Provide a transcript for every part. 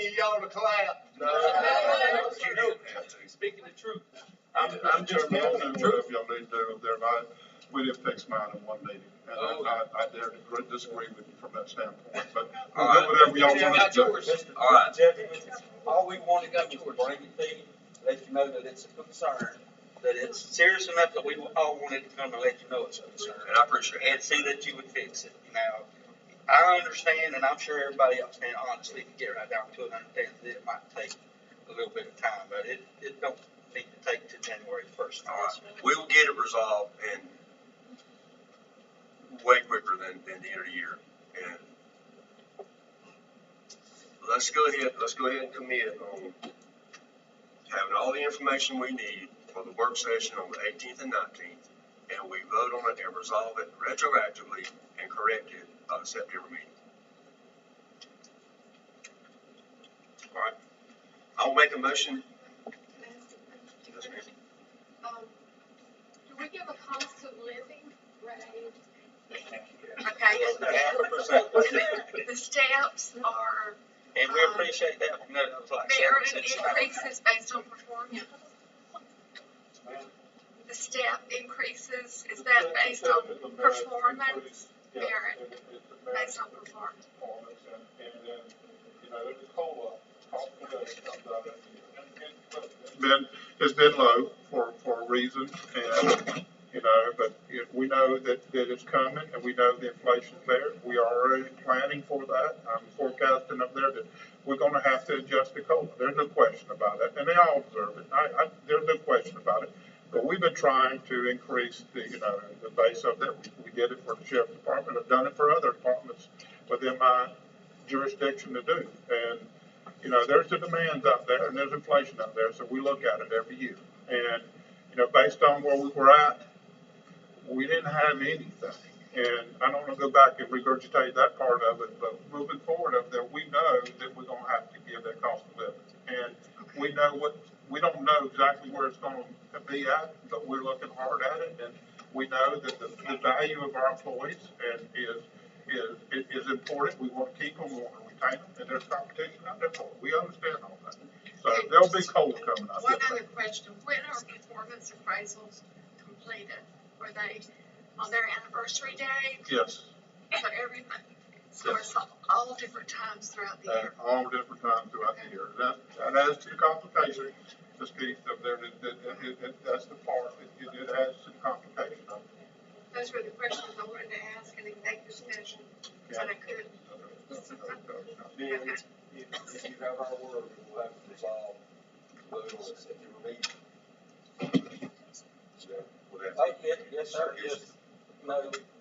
any of y'all to clap. No, you don't have to. Speaking the truth. I'm just telling you whatever y'all need to do up there. We did fix mine in one meeting, and I dare to disagree with you from that standpoint, but All right. whatever y'all want to do. All right. All we want to do is bring it to you, let you know that it's a concern, that it's serious enough that we all wanted to come and let you know it's a concern. And I appreciate it. And see that you would fix it. Now, I understand, and I'm sure everybody else can honestly to get right down to it, understand that it might take a little bit of time, but it don't need to take to January 1st. All right. We will get it resolved and way quicker than the end of the year. And let's go ahead and commit on having all the information we need for the work session on the 18th and 19th, and we vote on it and resolve it retroactively and correct it by the September meeting. All right. I will make a motion. Yes, ma'am. Do we give a cost of living raise? Okay. The steps are And we appreciate that. You know, that was like merit 7 cents an hour. increases based on performance. The step increases, is that based on performance? Merit, based on performance. And then, there's a COLA, cost of living comes out of it. It's been low for a reason, and, but we know that it's coming, and we know the inflation's there. We are already planning for that. I'm forecasting up there that we're gonna have to adjust the COLA. There's no question about it, and they all observe it. There's no question about it. But we've been trying to increase the base of that. We did it for the sheriff's department. I've done it for other departments within my jurisdiction to do. And, there's the demands out there and there's inflation out there. So we look at it every year. And, based on where we were at, we didn't have anything. And I don't want to go back and regurgitate that part of it, but moving forward of that, we know that we're going to have to give that cost of living. And we don't know exactly where it's going to be at, but we're looking hard at it. And we know that the value of our employees is important. We want to keep them, we want to retain them, and there's competition out there for it. We understand all that. So there'll be COLA coming up. One other question, when are performance appraisals completed? Were they on their anniversary date? Yes. So everything, so it's all different times throughout the year? All different times throughout the year. That adds to the complication, this piece up there, that's the part that it adds to the complication of it. Those were the questions I wanted to ask in executive session, but I couldn't. Then, if you have our word, we'll have to resolve those at the meeting. Oh, yes, sir. Just,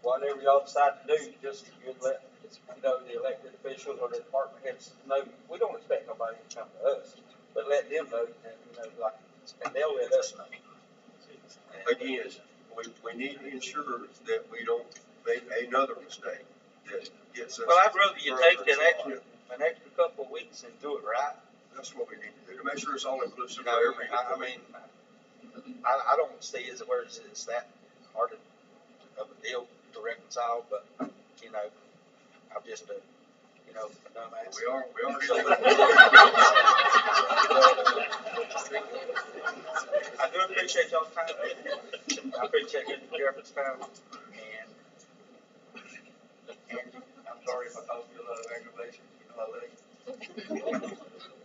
whatever y'all decide to do, just you let, the elected officials or the department heads know. We don't expect nobody to come to us, but let them know, and they'll let us know. Again, we need to ensure that we don't make another mistake that gets us. Well, I'd rather you take further an extra couple of weeks and do it right. That's what we need to do, to make sure it's all inclusive. I don't see it where it's that hard of a deal to reconcile, but, I'm just a dumbass. We are. I do appreciate y'all's time. I appreciate Mr. Jefferson's time. And I'm sorry if I caused you a lot of aggravation. I love you.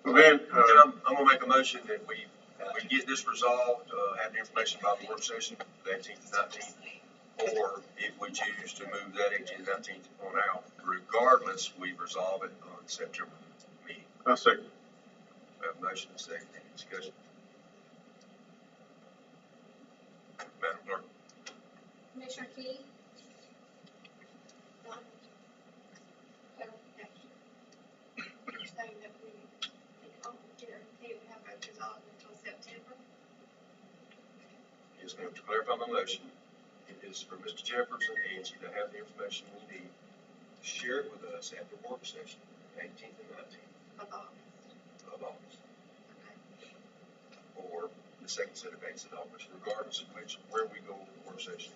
Well, then, I'm gonna make a motion that we get this resolved, have the information about the work session, the 18th and 19th, or if we choose to move that 18th and 19th on out, regardless, we resolve it on September meeting. I second. We have a motion and a second, any discussion? Madam Clerk. Commissioner Key? Clarification. You're saying that we can't guarantee to have it resolved until September? Yes, ma'am. To clarify my motion, it is for Mr. Jefferson and Angie to have the information we need, share it with us at the work session, 18th and 19th Of August. of August, Okay. or the second set of dates in August, regardless of where we go with the work session.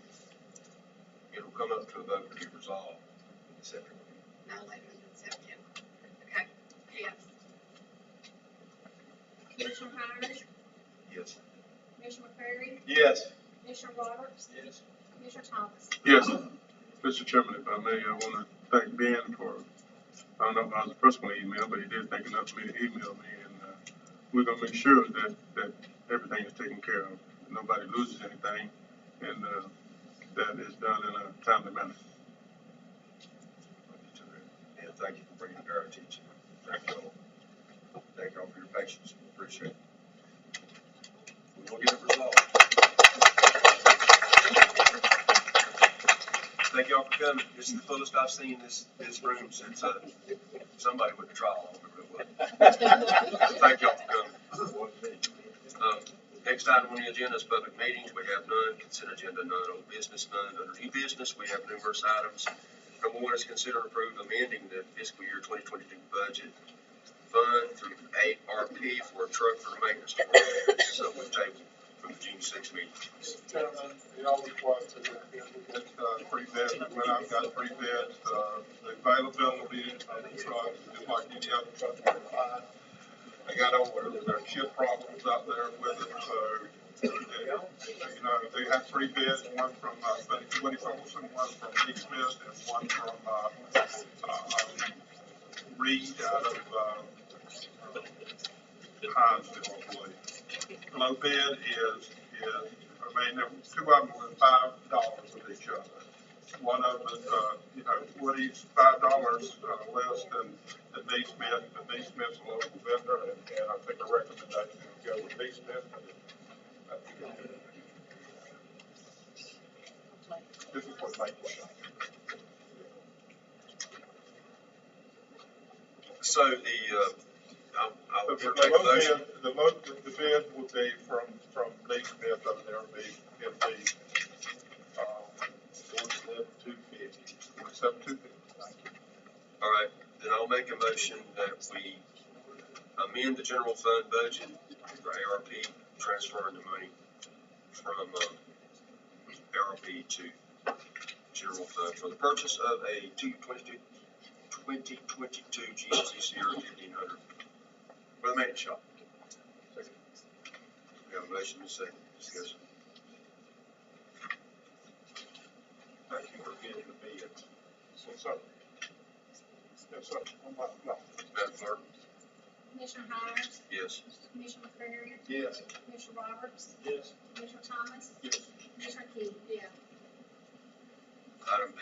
It will come up to a vote to be resolved in the September meeting. No later than September. Okay. Yes. Commissioner Hines, Yes. Commissioner McCreary, Yes. Commissioner Roberts, Yes. Commissioner Thomas. Yes, Mr. Chairman, if I may, I want to thank Ben for, I don't know if I was the first one to email, but he did think enough for me to email me, and, we're gonna make sure that everything is taken care of, nobody loses anything, and, that is done in a timely manner. And thank you for bringing it to our attention. Thank you all. Thank you all for your patience. Appreciate it. We'll get it resolved. Thank you all for coming. This is the fullest I've seen this room since, somebody went to trial. I don't remember who it was. Thank you all for coming. Next item on the agenda is public meetings. We have none. Consent agenda, none. Old business, none. Under new business, we have numerous items. Number one is consider and approve amending the fiscal year 2022 budget fund through ARP for a truck for the maintenance department. So we table from the June 6th meeting. Chairman, the only question is, we get, three bids, we went out and got three bids, the availability of the truck, just like any other truck we can find. They got over their chip problems out there with it, so, you know, they had three bids, one from, Woody Folsom, one from Lee Smith, and one from, Reed out of, Hinesville, I believe. Low bid is, I mean, two of them were $5 with each other. One of them, you know, Woody's $5 less than D. Smith, but D. Smith's a local vendor, and I think a recommendation would go with D. Smith. This is what makes it. So I will take a motion. The bid would be from D. Smith over there, would be MD, 47,250. 47,250. All right, then I'll make a motion that we amend the general fund budget for ARP, transferring the money from ARP to general fund for the purchase of a 2022 GMC Sierra 1500 for the maintenance shop. Second. We have a motion and a second. Discussion. Thank you for getting the bids. Yes, sir. Yes, sir. No. Madam Clerk? Commissioner Hines, Yes. Commissioner McCreary, Yes. Commissioner Roberts, Yes. Commissioner Thomas, Yes. Commissioner Key. Yeah. Item B,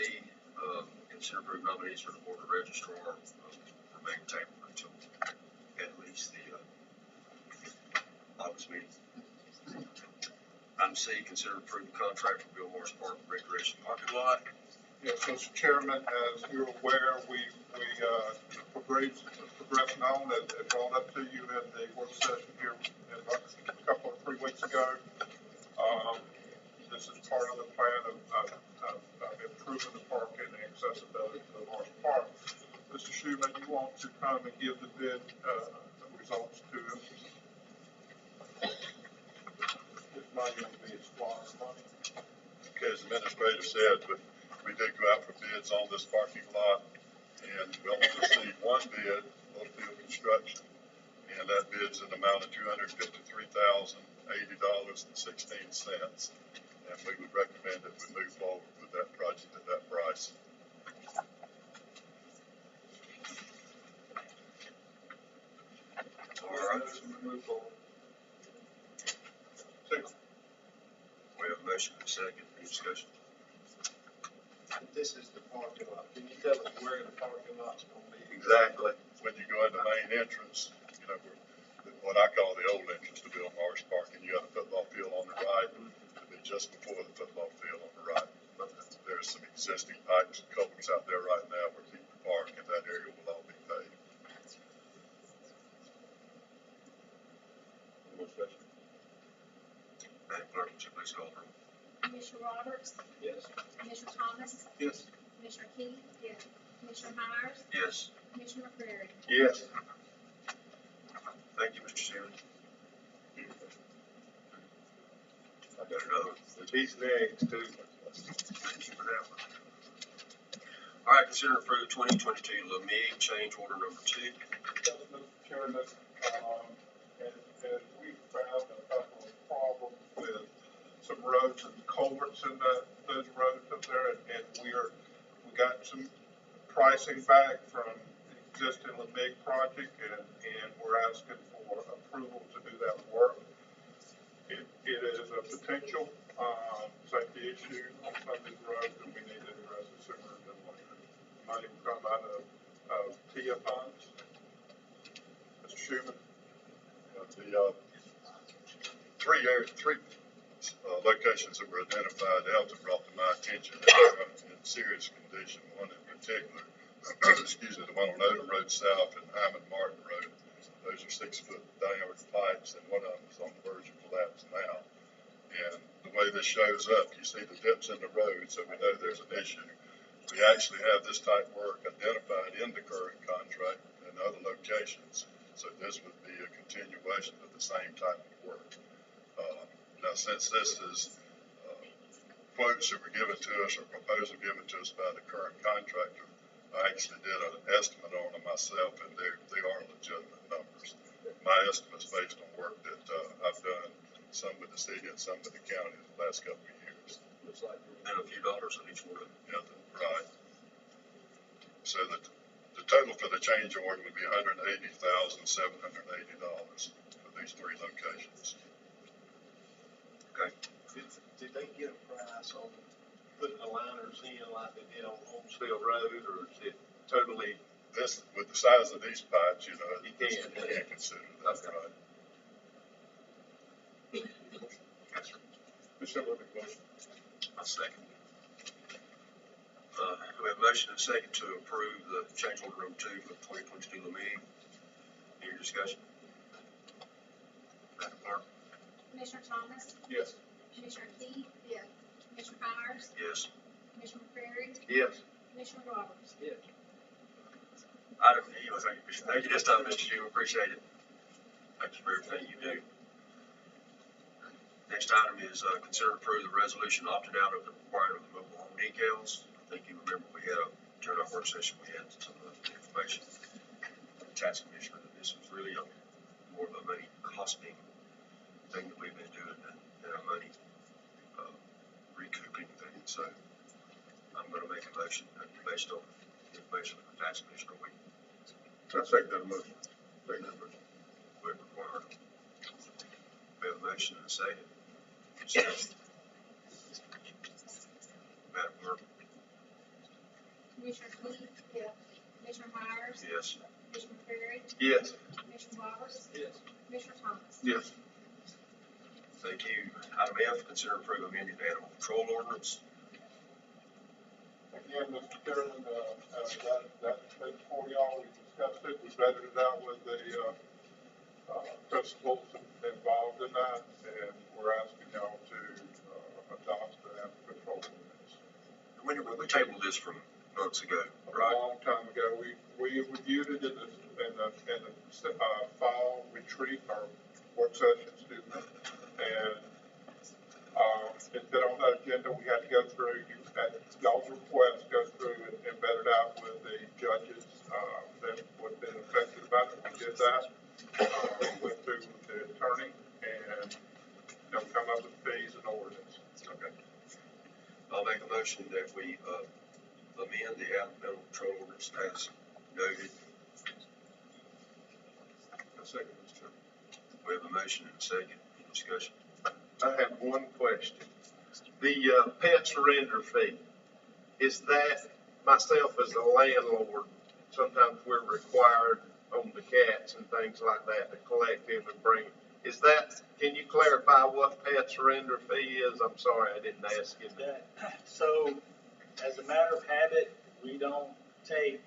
consider approved nominees for the board of registrar, remain tabled until at least the, August meeting. Item C, consider approved contract for Bill Morris Park Recreation Parking Lot. Yes, Mr. Chairman, as you're aware, we progressing on, as brought up to you in the work session here a couple of 3 weeks ago. This is part of the plan of improving the parking and accessibility to the Morris Park. Mr. Schuman, you want to come and give the bid, results to us? This money will be SPLOST money. Okay, as the administrator said, but we did go out for bids on this parking lot, and we only received one bid, Littlefield Construction, and that bid's an amount of $253,080.16, and we would recommend that we move forward with that project at that price. All right, Move forward. Second. we have a motion and a second. Any discussion? This is the parking lot. Can you tell us where the parking lot's gonna be? Exactly. When you go in the main entrance, you know, what I call the old entrance to Bill Morris Park, and you got a football field on the right, it'll be just before the football field on the right. There's some existing pipes and culverts out there right now where people park, and that area will all be paved. More discussion? Madam Clerk, would you please call the roll? Commissioner Roberts, Yes. Commissioner Thomas, Yes. Commissioner Key. Yeah. Commissioner Hines, Yes. Commissioner McCreary. Yes. Thank you, Mr. Chairman. I got another. He's next too. Thank you for that one. All right, consider approved 2022 LeMig change order number 2. Mr. Chairman, and we found a couple of problems with some roads and culverts in those roads up there, and we got some pricing back from the existing LeMig project, and we're asking for approval to do that work. It is a potential, safety issue on some of these roads, and we need to address it sooner than later. Money will come out of TIA funds. Mr. Schuman? The three locations that were identified, Elton brought to my attention that are in serious condition. One in particular, excuse me, the one on Odom Road South and Hyman Martin Road. Those are 6-foot diameter pipes, and one of them is on the verge of collapse now. And the way this shows up, you see the dips in the road, so we know there's an issue. We actually have this type work identified in the current contract and other locations, so this would be a continuation of the same type of work. Now, since this is quotes that were given to us or proposal given to us by the current contractor, I actually did an estimate on them myself, and they are legitimate numbers. My estimate's based on work that I've done, some with the city and some with the county in the last couple of years. Looks like and a few dollars on each one. Yeah, right. So the total for the change order would be $180,780 for these three locations. Okay. Did they get a price on putting the liners in like they did on Holmesville Road, or is it totally? This, with the size of these pipes, you know, You you can. can't consider that, Okay. right? Mr. Whitman? I second. We have a motion and a second to approve the change order number 2 for 2022 LeMig. Any discussion? Madam Clerk? Commissioner Thomas, Yes. Commissioner Key, Yes. Commissioner Myers, Yes. Commissioner McCreary, Yes. Commissioner Roberts. Item E, thank you this time, Mr. Schuman, appreciate it. Thank you for everything you do. Next item is, consider approve the resolution opting out of the requirement of mobile home decals. I think you remember we had during our work session, we had some of the information from the tax commissioner that this was really more of a money costing thing that we've been doing than a money, recouping thing. So I'm gonna make a motion based on the information from the tax commissioner. I second that motion. We require. We have a motion and a second. Discussion. Madam Clerk? Commissioner Key, Yes. Commissioner Myers, Yes. Commissioner McCreary, Yes. Commissioner Roberts, Yes. Commissioner Thomas. Yes. Thank you. Item F, consider approving amending the animal control ordinance. Again, Mr. Chairman, that's been before y'all, we discussed it, we vetted it out with the, principals involved in that, and we're asking y'all to, adopt the animal control ordinance. We tabled this from months ago, A right? long time ago, we reviewed it in the fall retreat, or work session, excuse me, and, it's been on that agenda, we had to go through, at y'all's request, go through and vet it out with the judges, that would have been affected about it, we did that. Went through with the attorney, and, come up with fees and ordinance. Okay. I'll make a motion that we, amend the animal control ordinance as noted. A second, Mr. Chairman. We have a motion and a second. Discussion. I have one question. The pet surrender fee, is that, myself as a landlord, sometimes we're required on the cats and things like that to collect them and bring them. Is that, can you clarify what pet surrender fee is? I'm sorry, I didn't ask you that. So, as a matter of habit, we don't take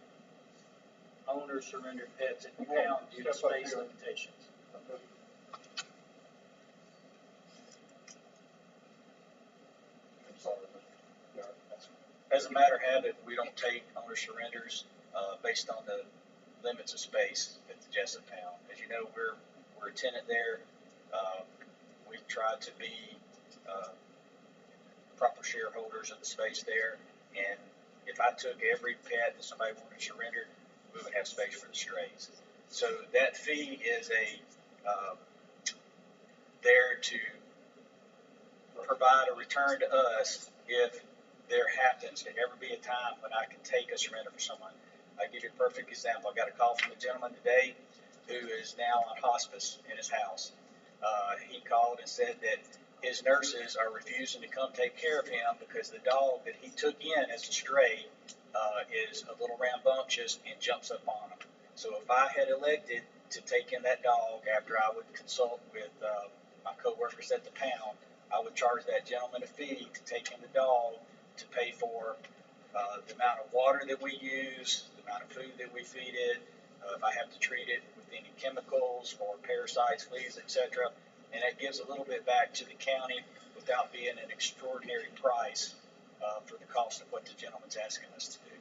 owner surrendered pets into account due to space limitations. I'm sorry. Yeah. As a matter of habit, we don't take owner surrenders, based on the limits of space at the Jessup Pound. As you know, we're a tenant there. We've tried to be, proper shareholders of the space there. And if I took every pet that somebody wanted surrendered, we would have space for the strays. So that fee is there to provide a return to us if there happens to ever be a time when I can take a surrender for someone. I'll give you a perfect example. I got a call from a gentleman today who is now on hospice in his house. He called and said that his nurses are refusing to come take care of him because the dog that he took in as a stray is a little rambunctious and jumps up on him. So if I had elected to take in that dog after I would consult with my coworkers at the pound, I would charge that gentleman a fee to take in the dog, to pay for the amount of water that we use, the amount of food that we feed it, if I have to treat it with any chemicals or parasites, fleas, etc. And that gives a little bit back to the county without being an extraordinary price for the cost of what the gentleman's asking us to do.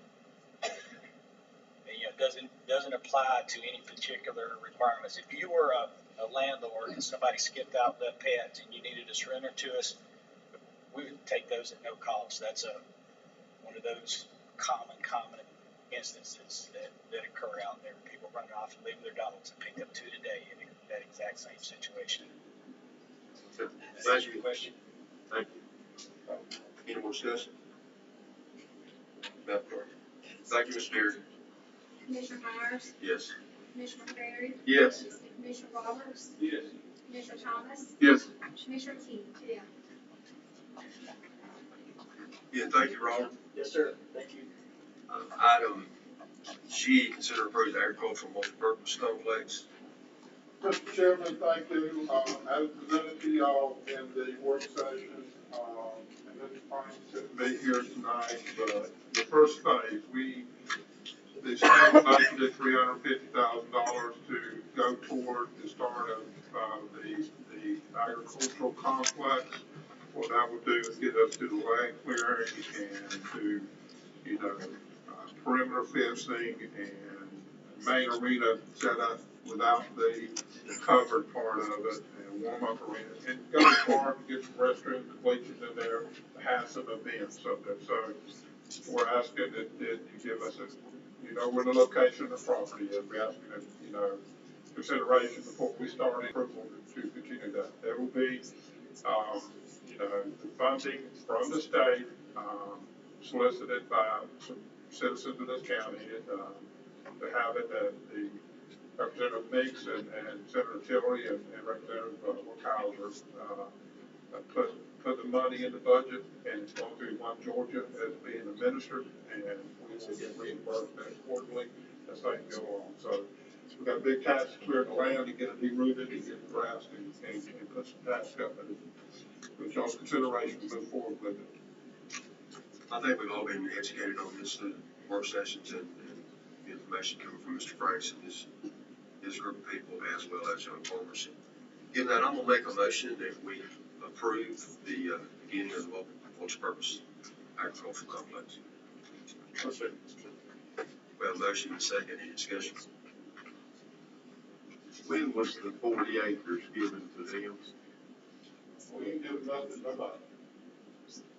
And, you know, it doesn't apply to any particular requirements. If you were a landlord and somebody skipped out that pet and you needed to surrender to us, we would take those at no cost. That's one of those common instances that occur out there. People running off and leaving their dogs. I picked up two today in that exact same situation. Thank you. Question? Thank you. Any more discussion? Madam Clerk. Thank you, Mr. Derry. Commissioner Myers, Yes. Commissioner Terry, Yes. Commissioner Roberts, Yes. Commissioner Thomas, Yes. Commissioner King. Yeah. Yeah, thank you, Robert. Yes, sir. Thank you. Item G, consider approving agricultural multipurpose complex. Mr. Chairman, thank you. As presented to y'all in the work session, and Mr. Pines couldn't be here tonight, but the first phase, the state budgeted $350,000 to go toward the start of the agricultural complex. What that would do is get us to the land clearing and to, perimeter fencing and main arena set up without the covered part of it, and warm up arena, and go to farm, get some restrooms and bleachers in there, have some events up there. So we're asking that you give us where the location of the property is. We're asking consideration before we start approval to continue that. There will be, funding from the state, solicited by some citizens of this county, to have it at the Representative Meeks and Senator Tillery and Representative Wickhauser, put the money in the budget, and it's going through One Georgia as being administered, and we will get reimbursed accordingly as things go along. So we've got a big tax to clear the land to get it de-rooted, to get it grassed, and put some tax stuff in it. With y'all's consideration, move forward with it. I think we've all been educated on this work sessions and the information coming from Mr. Franks and his group of people, as well as young farmers. Given that, I'm gonna make a motion that we approve the beginning of the multipurpose agricultural complex. We have a motion and a second. Any discussion? When was the 40 acres given to them? We ain't giving nothing to nobody.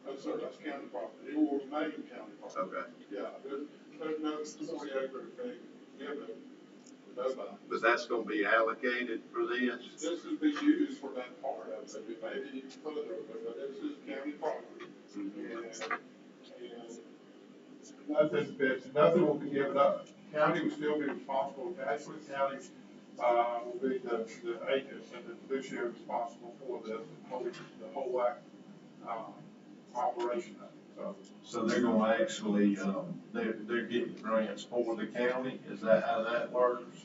That's county property. It will remain county property. Okay. Yeah, there's no 40 acre thing given to nobody. But that's gonna be allocated for this? This will be used for that part of it, we maybe even further, but this is county property. And nothing will be given up. County will still be responsible. Actually, county, will be the agents and the fiduciary responsible for the whole operation of it. So they're gonna actually, they're getting grants for the county, is that how that works?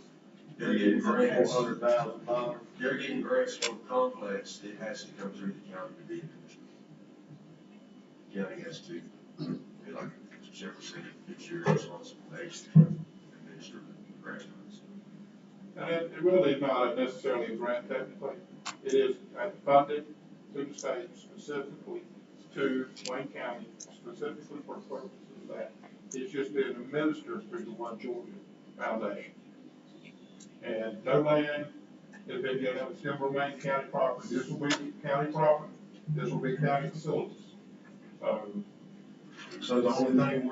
They're getting grants. $400,000. They're getting grants for the complex, it has to come through the county to be administered. County has to, like Sheriff said, it's your responsibility to administer the grant funds. And it really is not necessarily a grant technically. It is funded to the state specifically to Wayne County, specifically for purposes of that. It's just been administered through the One Georgia Foundation. And no land has been given up. It's still remain county property. This will be county property. This will be county facilities. So the only thing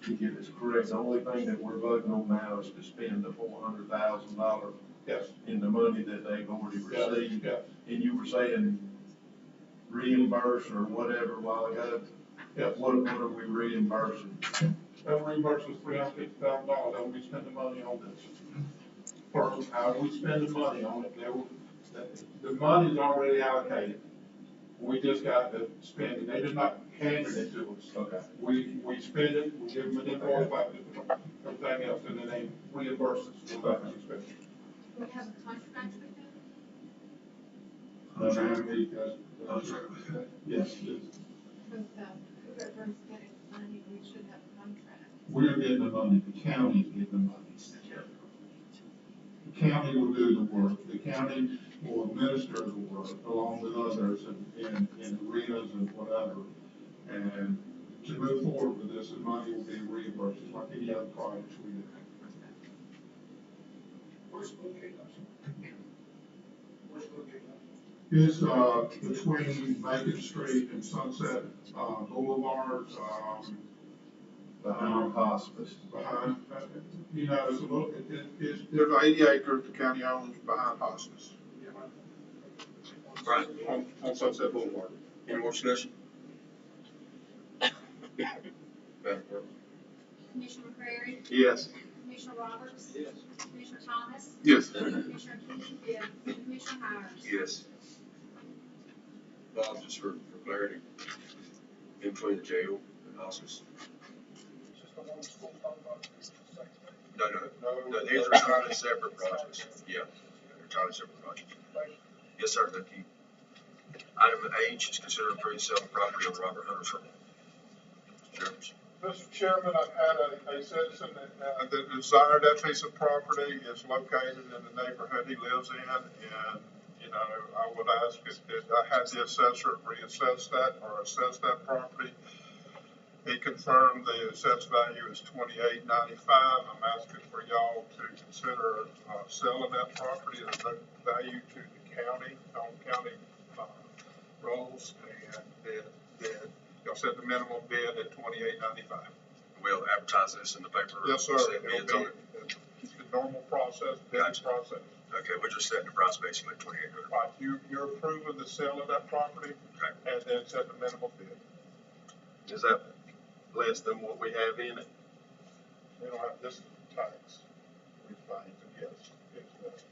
to get this correct, the only thing that we're voting on now is to spend the $400,000 Yes. in the money that they've already Yeah. received. Yeah. And you were saying reimburse or whatever a while ago. Yes. What are we reimbursing? That reimburses $350,000, and we spend the money on this. For how we spend the money on it, the money's already allocated. We just got to spend it, they did not hand it to us. Okay. We spend it, we give them an invoice, like everything else, and then they reimburse us for that expense. We have a contract with them? Yes, yes. With, whoever's getting money, we should have a contract. We're getting the money, the county's getting the money. The county will do the work, the county will administer the work along with others in arenas and whatever. And to move forward with this, the money will be reimbursed just like any other projects we do. Where's it located? It's, between Macon Street and Sunset, Boulevards, Behind hospice. behind, you know, it's a little, there's 80 acres the county owns behind hospice. Right. On Sunset Boulevard. Any more discussion? Madam Clerk? Commissioner McCrary, Yes. Commissioner Roberts, Yes. Commissioner Thomas, Yes. Commissioner Key, Yes. Commissioner Myers. Yes. Bob, just for clarity, in between the jail and hospice? No, these are entirely separate projects. Yeah, they're entirely separate projects. Yes, sir, thank you. Item H is consider approving sale of property on Robert Hunter's Road. Mr. Mr. Chairman, I've had a citizen that desired that piece of property. It's located in the neighborhood he lives in, and, you know, I would ask if I had the assessor reassess that or assess that property. He confirmed the assessed value is $28.95. I'm asking for y'all to consider selling that property at no value to the county, on county rolls, and then y'all set the minimum bid at $28.95. We'll advertise this in the paper. Yes, sir. Set It'll bids on it. be the normal process, business process. Okay, we're just setting the price basically at $2,800. Right, you're approving the sale of that property, Okay. and then set the minimum bid. Is that less than what we have in it? We don't have, this is the tax refund, yes, it's less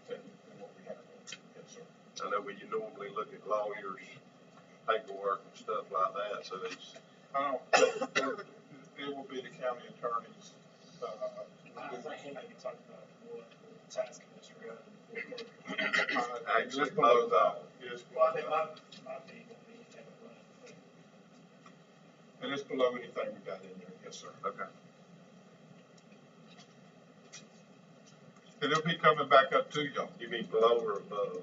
than what we have. Yes, sir. I know when you normally look at lawyers' paperwork and stuff like that, so it's, I don't, it will be the county attorney's, I think he may be talking about what the tax commissioner got. Actually, it's below both that. It's Well, I below think that. my opinion would be to have it run. And it's below anything we got in there, yes, sir. okay. And it'll be coming back up to y'all. You mean below or above?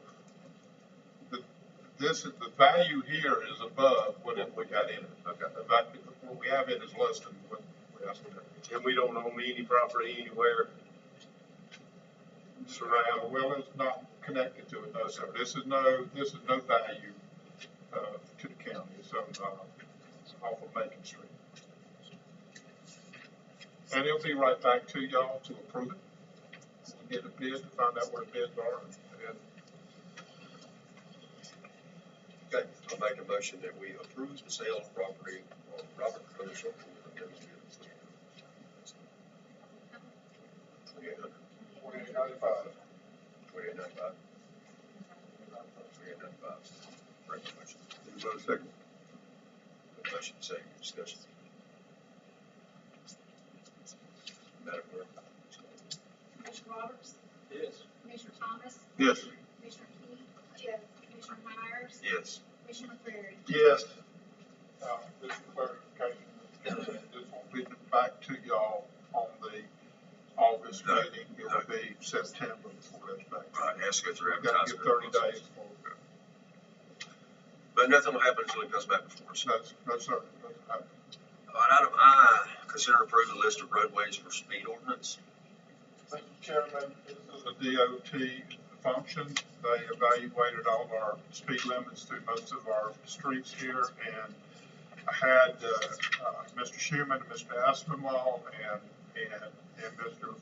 This is, the value here is above what we got in it. Okay. The value, what we have in is less than what we asked for. And we don't own any property anywhere surrounding? Well, it's not connected to it, no, sir. This is no value, to the county. It's off of Macon Street. And it'll be right back to y'all to approve it. We'll get a bid to find out where bids are, and Okay, I'll make a motion that we approve the sale of property on Robert Hunter's Road. $2,800. $28.95. $28.95. Right, motion. Anybody second? Motion second, discussion. Madam Clerk? Commissioner Roberts, Yes. Commissioner Thomas, Yes. Commissioner Key, Commissioner Myers, Yes. Commissioner McCrary. Yes. This is clarification, this will be back to y'all on the August No. meeting, it will be September before that's back. Right, has to go through We've got to advertisement. give 30 days for, But nothing will happen until it comes back before us. no, sir. All right, item I, consider approving the list of roadways for speed ordinance. Mr. Chairman, this is a DOT function. They evaluated all our speed limits through most of our streets here, and I had Mr. Schuman, Mr. Aspinwall, and Mr.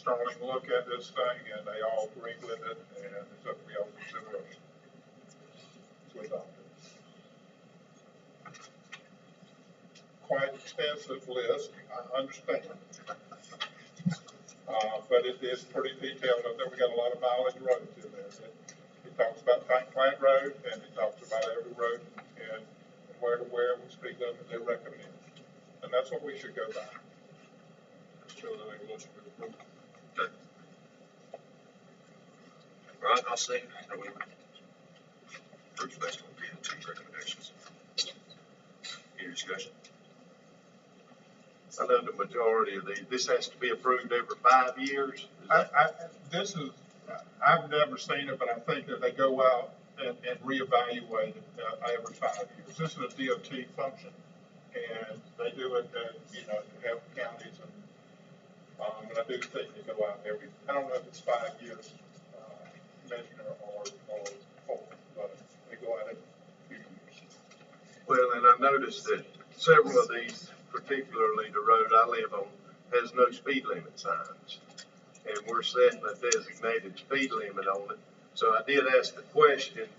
Sterling look at this thing, and they all agree with it, and it's up for y'all consideration. So adopted. Quite extensive list, I understand. But it is pretty detailed, up there. We got a lot of mileage roads in there. It talks about Tank Plant Road, and it talks about every road and where to where, what speed limit they recommend. And that's what we should go by. So I make a motion to approve. Okay. All right, I'll second. Are we approve based on DOT recommendations? Any discussion? I know the majority of these, this has to be approved every 5 years. This is, I've never seen it, but I think that they go out and reevaluate it every 5 years. This is a DOT function, and they do it, to help counties, and I do think they go out every, I don't know if it's 5 years, Commissioner, or 4, but they go out every few years. Well, and I noticed that several of these, particularly the road I live on, has no speed limit signs. And we're setting a designated speed limit on it. So I did ask the question,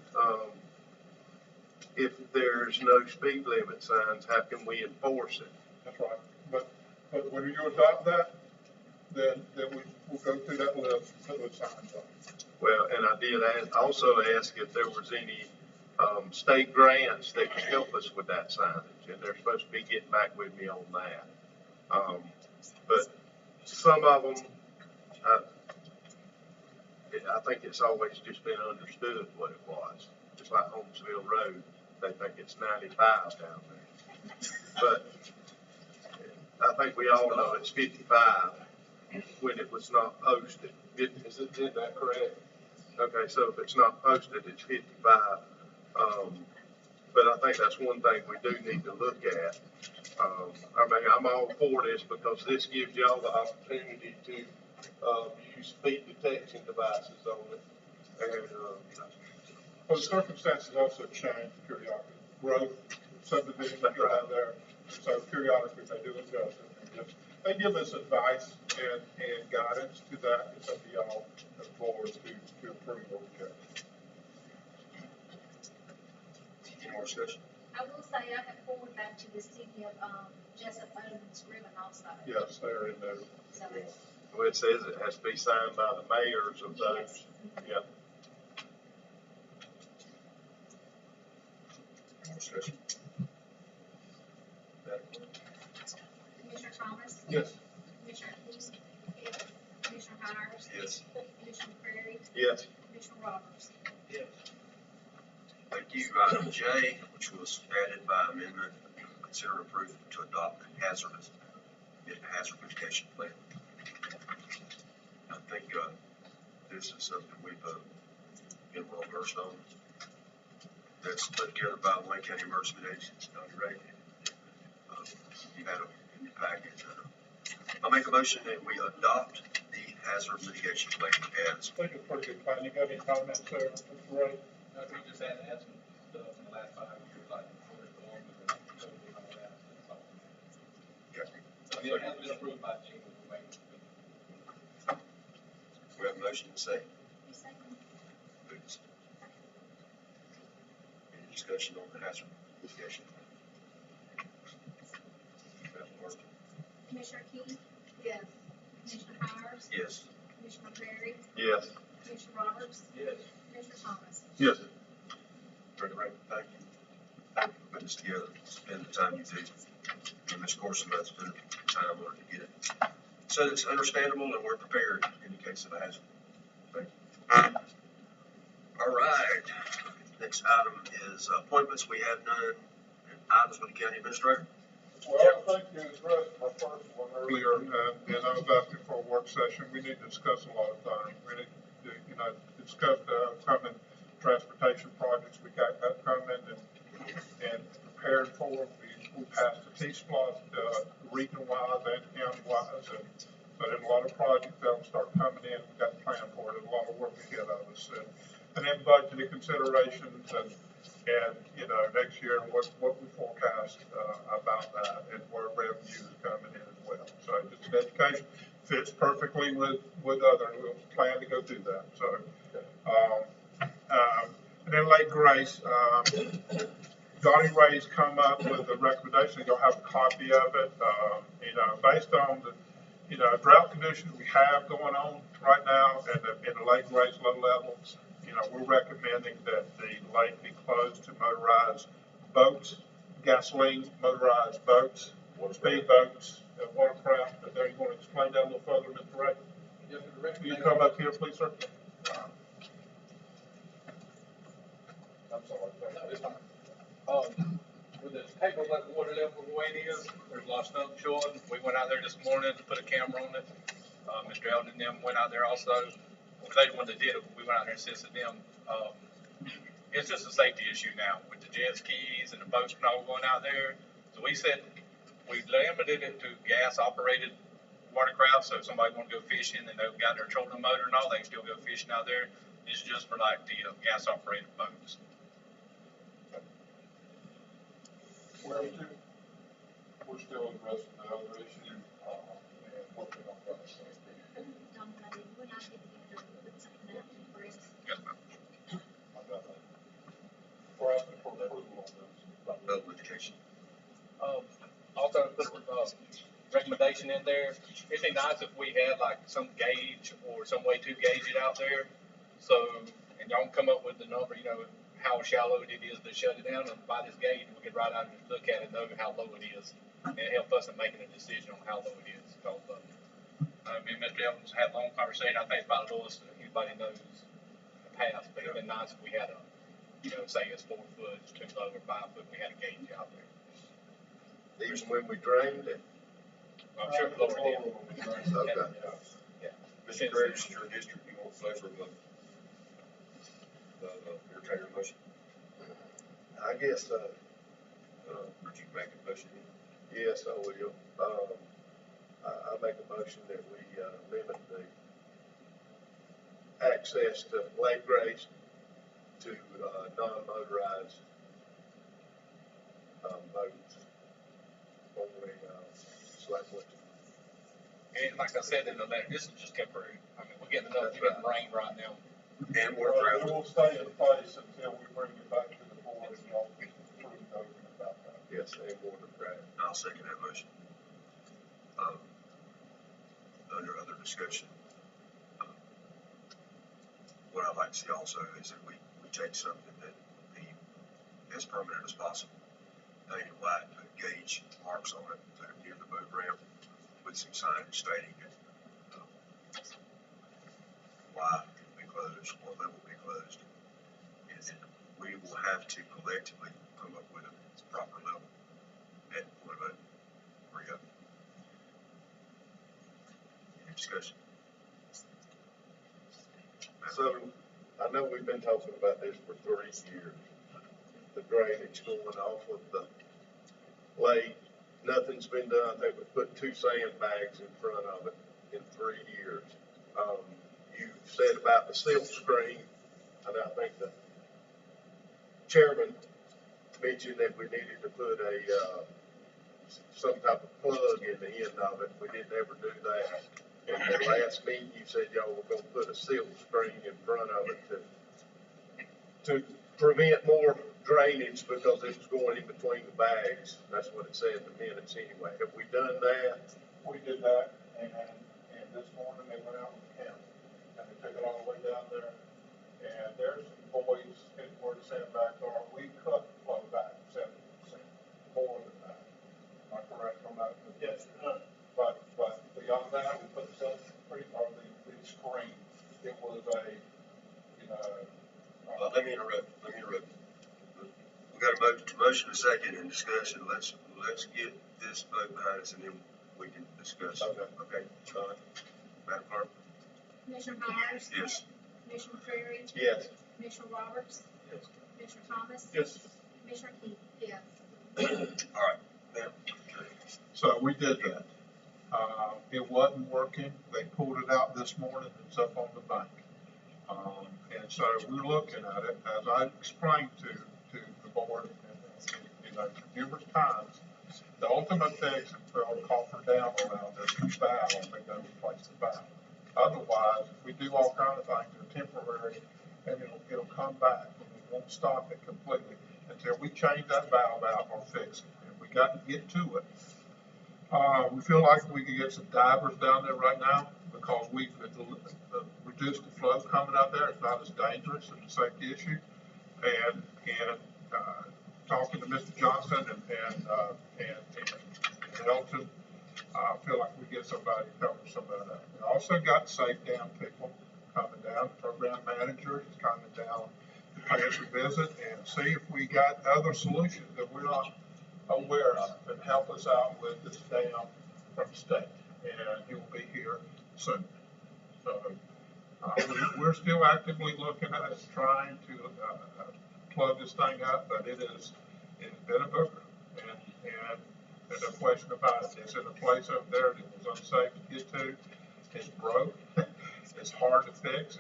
if there's no speed limit signs, how can we enforce it? That's right. But when you adopt that, then we'll go through that list and put those signs on. Well, and I did also ask if there was any state grants that could help us with that signage, and they're supposed to be getting back with me on that. But some of them, I think it's always just been understood what it was. Just like Holmesville Road, they think it's 95 down there. But I think we all know it's 55 when it was not posted. Is that correct? Okay, so if it's not posted, it's 55. But I think that's one thing we do need to look at. I mean, I'm all for this because this gives y'all the opportunity to use speed detection devices on it. And, Well, the circumstances also change periodically. Growth, subdivision, go out there. So periodically they do adjust it. And they give us advice and guidance to that. It's up to y'all, the board, to approve or reject. Any more discussion? I will say, I have forwarded that to the city of, Jessup Owens Scriven also. Yes, they're in there. So, well, it says it has to be signed by the mayors of those. Yeah. Any more discussion? Commissioner Thomas? Yes. Commissioner Keith? Yes. Commissioner Hires? Yes. Commissioner Prairie? Yes. Commissioner Roberts? Yes. Thank you. Item J, which was added by amendment, consider approval to adopt a hazard mitigation plan. I think, this is something we've, been well versed on. That's put together by the Wayne County Emergency Management Agency, Ray. You had it in your package. I'll make a motion that we adopt the hazard mitigation plan as. I think it's a pretty good plan. You got any comments there? That's great. We just had to add some stuff in the last 5 years, like before the storm and the COVID and all that. That's all. I mean, it has been approved by Gene with the way. We have a motion to say. You second? Any discussion on the hazard mitigation? Commissioner Keith? Yes. Commissioner Hires? Yes. Commissioner Prairie? Yes. Commissioner Roberts? Yes. Commissioner Thomas? Yes. Very right. Thank you. Thank you for putting this together. Spend the time you do. And Ms. Corson, that's been time I wanted to get it. So it's understandable and we're prepared in the case of a hazard. Thank you. All right. Next item is appointments. We have none. And items with the county administrator. Well, I think you addressed my first one earlier, and I was asking for a work session. We need to discuss a lot of things. We need to, discuss the upcoming transportation projects we got upcoming and prepared for. We passed the T-Splosh, region-wise and county-wise, and so there's a lot of projects that'll start coming in. We've got a plan for it. There's a lot of work ahead of us, and then budgeted considerations and next year, what we forecast about that and where revenue is coming in as well. So just an education, fits perfectly with other, we'll plan to go do that, so. And then Lake Grace, Donnie Ray's come up with a recommendation, you'll have a copy of it, based on the, drought conditions we have going on right now and in the Lake Grace low levels. We're recommending that the lake be closed to motorized boats, gasoline motorized boats, speed boats, and watercraft. And there, you want to explain that a little further, Mr. Ray? Yes, sir. Will you come up here, please, sir? I'm sorry. No, it's fine. With the table that water level the way it is, there's a lot of snow showing. We went out there this morning to put a camera on it. Mr. Eldon and them went out there also. They the one that did it, but we went out there and assisted them. It's just a safety issue now with the jet skis and the boats and all going out there. So we said we limited it to gas operated watercraft. So if somebody want to go fishing and they've got their trolling motor and all, they can still go fishing out there. It's just for like the gas operated boats. We're still addressing the other issue, and working on that. Yes, ma'am. We're asking for approval on this. Level education. Also put recommendation in there. It'd be nice if we had like some gauge or some way to gauge it out there. So, and y'all can come up with the number, how shallow it is to shut it down, and by this gauge, we could right out and look at it and know how low it is, and help us in making a decision on how low it is. Because, me and Mr. Evans had a long conversation. I think it's about the lowest anybody knows in the past, but it'd been nice if we had a, say it's 4 foot, it's too low, or 5 foot, we had a gauge out there. Even when we drained it? I'm sure Florida did. Okay. Yeah. Mr. Gregg, this is your district, you want flavor of the entertainer motion? I guess, Would you make a motion? yes, I will. I make a motion that we, limit the access to Lake Grace to, non-motorized, boats. Only, Slackwood. And like I said in the letter, this is just temporary. I mean, we're getting rain right now. And It watercraft? will stay in place until we bring it back to the board and y'all can approve it over about that. Yes, and watercraft. I'll second that motion. Under other discussion, what I'd like to see also is that we take something that would be as permanent as possible, painted white, put gauge marks on it, put it near the boat ramp with some signage stating it, why it will be closed, what level will be closed. And then we will have to collectively come up with a proper level at what about re-up. Any discussion? So, I know we've been talking about this for 3 years. The drainage going off of the lake, nothing's been done. They would put 2 sandbags in front of it in 3 years. You said about the silt screen, and I think the chairman mentioned that we needed to put some type of plug in the end of it. We didn't ever do that. In the last meeting, you said y'all were gonna put a silt screen in front of it to prevent more drainage because it was going in between the bags. That's what it said in the minutes anyway. Have we done that? We did that, and this morning they went out with the camera, and they took it all the way down there, and there's some boys in where the sandbags are. We cut the flow back 70%, more than that. Am I correct on that? Yes. But beyond that, we put the silt screen, or the screen. It was a, Let me interrupt. We got a motion, a second, and discussion. Let's get this vote behind us, and then we can discuss. Okay. Madam Clerk? Commissioner Myers? Yes. Commissioner Terry? Yes. Commissioner Roberts? Yes. Commissioner Thomas? yes. Commissioner Keith? Yes. All right. Now, So we did that. It wasn't working. They pulled it out this morning. It's up on the bank. And so we're looking at it, as I explained to the board, and numerous times. The ultimate fix is to put a coffer down around this valve and go replace the valve. Otherwise, if we do all kinds of things, they're temporary, and it'll come back, and we won't stop it completely until we change that valve out or fix it. And we got to get to it. We feel like we could get some divers down there right now because we've reduced the flow coming out there. It's not as dangerous and a safety issue. And talking to Mr. Johnson and Elton, I feel like we get somebody to cover some of that. We also got safe down people coming down. The program manager is coming down to pay us a visit and see if we got other solutions that we're not aware of and help us out with this dam from the state. And he will be here soon. So we're still actively looking at it, trying to plug this thing up, but it's been a booger. And there's no question about it. It's in a place up there that was unsafe to get to. It's broke. It's hard to fix.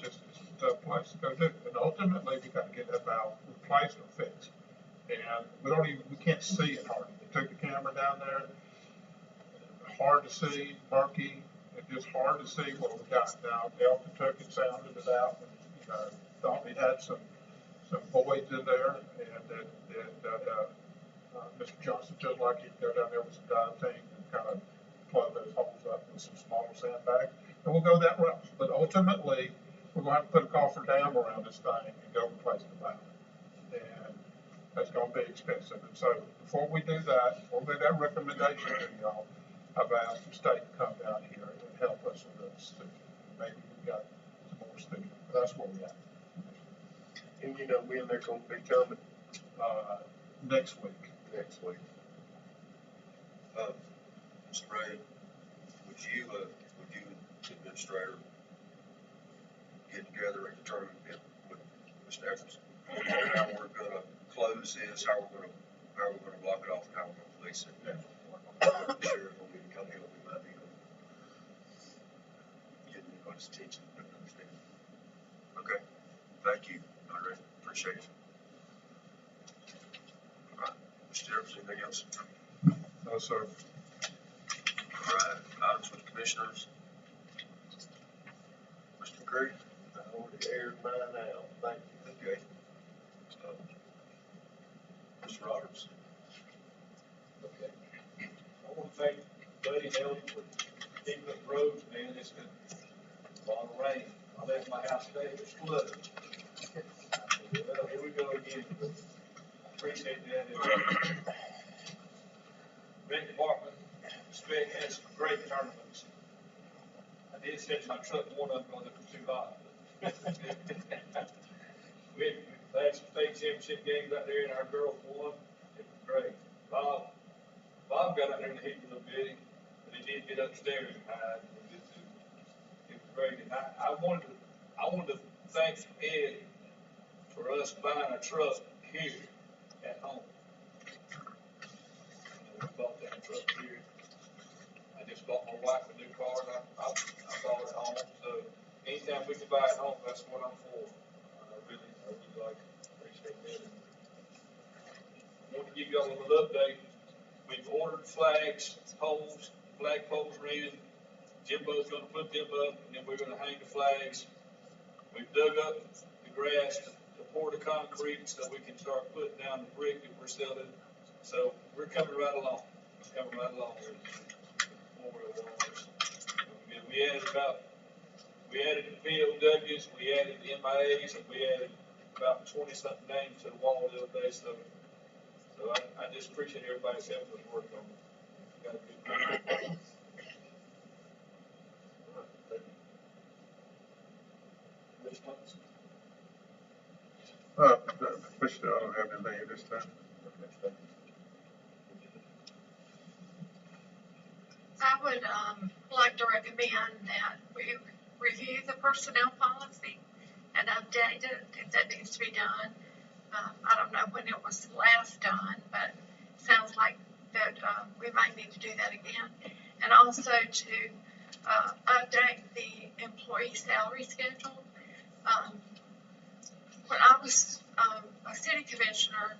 It's it's a tough place to go do. And ultimately, we got to get that valve replaced or fixed. And we can't see it hardly. They took the camera down there. Hard to see, murky. It's just hard to see what we got. Now, Elton took it, sounded it out, and thought we had some voids in there, and that Mr. Johnson feels like he can go down there with some dive team and kind of plug those holes up with some smaller sandbags, and we'll go that route. But ultimately, we're going to have to put a coffer dam around this thing and go replace the valve, and that's going to be expensive. And so before we do that, before we make that recommendation to y'all, I've asked the state to come down here and help us with this. Maybe we've got some more students. That's where we're at. And when they're gonna be coming? Next week. Next week. Mr. Ray, would you and the administrator get together and determine with Mr. Evans how we're gonna close this, how we're gonna block it off, and how we're gonna police it? Yeah. Sure, when we come here, we might be getting anybody's attention, but understand. Okay, thank you, Andre, appreciate it. All right, Mr. Evans, anything else? No, sir. All right, items with commissioners. Mr. McCreary? I already aired mine out, thank you. Okay. Mr. Roberts? Okay. I want to thank Buddy and Elton for keeping up the roads, man. It's been a lot of rain. I left my house today, it was flooded. Well, here we go again. I appreciate that. Rec department, Spec has some great tournaments. I did set my truck one up because it was too hot. We had some state championship games out there and our girls won. It was great. Bob got out there in the heat a little bit, but he did get upstairs and hide. It was great. And I wanted to thank Ed for us buying a truck here at home. We bought that truck here. I just bought my wife a new car and I bought it home. So anytime we can buy it home, that's what I'm for. I really like it. Appreciate that. I want to give y'all a little update. We've ordered flag poles are in. Jimbo's gonna put them up and then we're gonna hang the flags. We've dug up the grass to pour the concrete so we can start putting down the brick that we're selling. So we're coming right along. We added the POWs, we added the MIAs, and we added about 20-something names to the wall the other day. So I just appreciate everybody's helping us work on it. Got a good group. Commissioner, I don't have anything at this time. I would like to recommend that we review the personnel policy and update it if that needs to be done. I don't know when it was last done, but it sounds like that we might need to do that again. And also to update the employee salary schedule. When I was a city commissioner,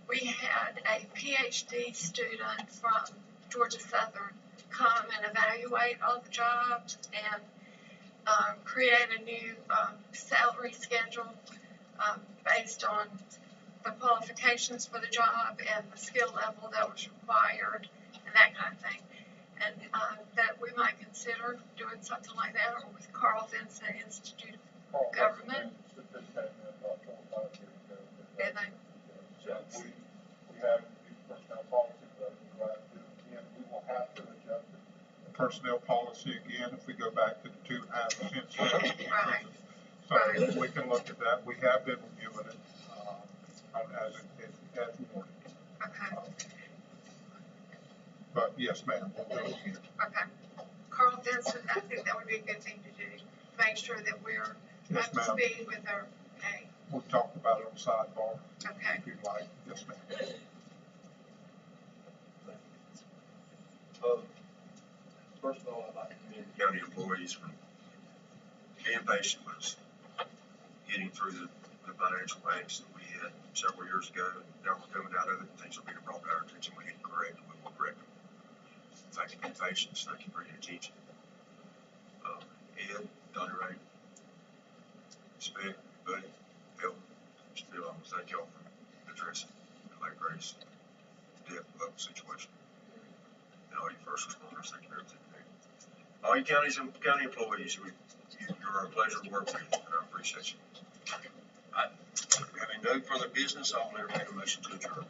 we had a PhD student from Georgia Southern come and evaluate all the jobs and create a new salary schedule based on the qualifications for the job and the skill level that was required and that kind of thing. And that we might consider doing something like that, or with Carl Vinson Institute of Government. And they, So we have the personnel policy, but again, we will have to adjust the personnel policy again if we go back to the 2.5%. Right. So we can look at that. We have been reviewing it, as warned. okay, But yes, ma'am, we'll do it again. okay. Carl Vinson, I think that would be a good thing to do, make sure that we're Yes, up to ma'am. speed with our pay. We'll talk about it on sidebar Okay. if you'd like. Yes, ma'am. First of all, I'd like to commend county employees for being patient with us, getting through the financial angst that we had several years ago. Now we're coming out of it, and things are being brought to our attention. We need to correct them. We will correct them. Thank you for your patience. Thank you for your attention. Ed, Donnie Ray, Spec, Buddy, Bill, still, I want to thank y'all for addressing the late Grace death level situation. And all you first responders, thank you for everything. All you counties and county employees, you're a pleasure to work with, and I appreciate you. Having no further business, I'll entertain a motion to adjourn.